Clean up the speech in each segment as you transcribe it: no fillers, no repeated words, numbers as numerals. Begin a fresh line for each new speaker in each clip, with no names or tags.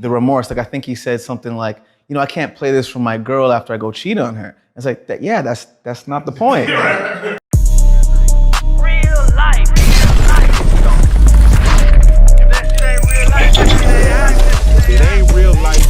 the remorse. Like I think he said something like, you know, I can't play this for my girl after I go cheat on her. It's like, yeah, that's not the point.
It ain't real life.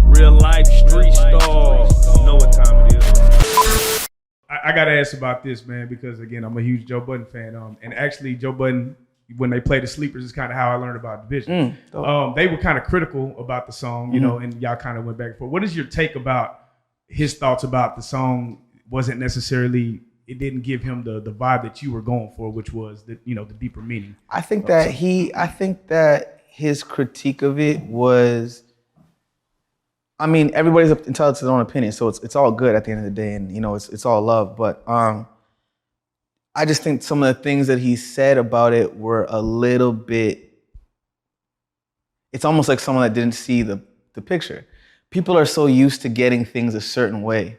Real life street stars. You know what time it is.
I gotta ask about this, man, because again, I'm a huge Joe Budden fan. And actually, Joe Budden, when they play the Sleepers, is kind of how I learned about Division. They were kind of critical about the song, you know, and y'all kind of went back and forth. What is your take about his thoughts about the song? Wasn't necessarily, it didn't give him the vibe that you were going for, which was the, you know, the deeper meaning.
I think that his critique of it was, I mean, everybody's entitled to their own opinion, so it's all good at the end of the day, and you know, it's all love. But I just think some of the things that he said about it were a little bit. It's almost like someone that didn't see the picture. People are so used to getting things a certain way,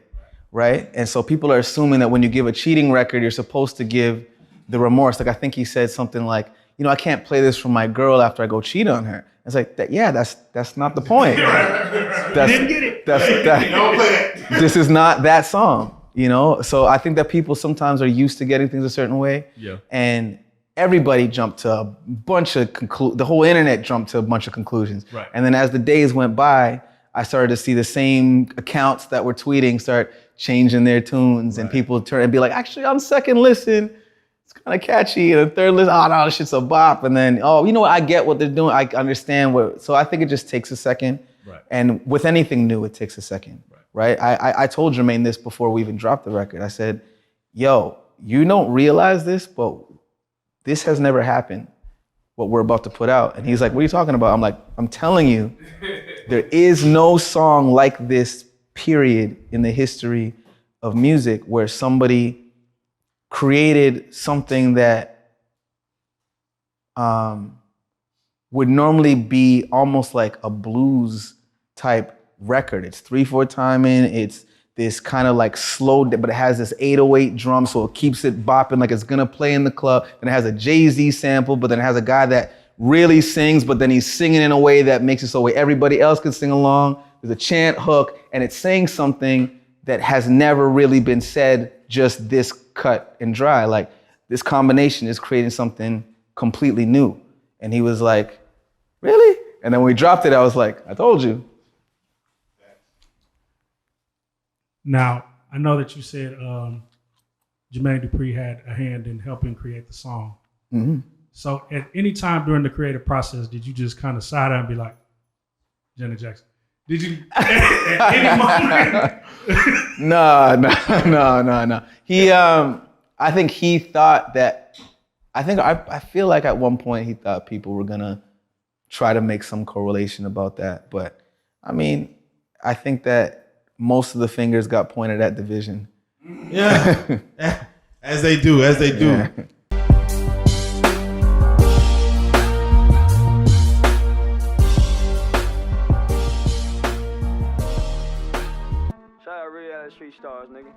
right? And so people are assuming that when you give a cheating record, you're supposed to give the remorse. Like I think he said something like, you know, I can't play this for my girl after I go cheat on her. It's like, yeah, that's not the point.
Didn't get it.
Don't play it.
This is not that song, you know? So I think that people sometimes are used to getting things a certain way.
Yeah.
And everybody jumped to a bunch of the whole internet jumped to a bunch of conclusions.
Right.
And then as the days went by, I started to see the same accounts that were tweeting start changing their tunes, and people turn and be like, actually on second listen, it's kind of catchy. And the third listen, oh no, this shit's a bop. And then, oh, you know what, I get what they're doing. I understand what, so I think it just takes a second.
Right.
And with anything new, it takes a second, right? I told Jermaine this before we even dropped the record. I said, yo, you don't realize this, but this has never happened, what we're about to put out. And he's like, what are you talking about? I'm like, I'm telling you, there is no song like this, period, in the history of music where somebody created something that would normally be almost like a blues type record. It's 3/4 timing, it's this kind of like slow, but it has this 808 drum, so it keeps it bopping like it's gonna play in the club. And it has a Jay-Z sample, but then it has a guy that really sings, but then he's singing in a way that makes it so everybody else can sing along. There's a chant hook, and it's saying something that has never really been said just this cut and dry. Like this combination is creating something completely new. And he was like, really? And then when we dropped it, I was like, I told you.
Now, I know that you said Jermaine Dupri had a hand in helping create the song.
Mm-hmm.
So at any time during the creative process, did you just kind of side eye and be like, Janet Jackson? Did you at any moment?
No. He, I think he thought that, I feel like at one point he thought people were gonna try to make some correlation about that. But I mean, I think that most of the fingers got pointed at Division.
Yeah, as they do.
Yeah.
Shout out Reallyfe street stars, nigga.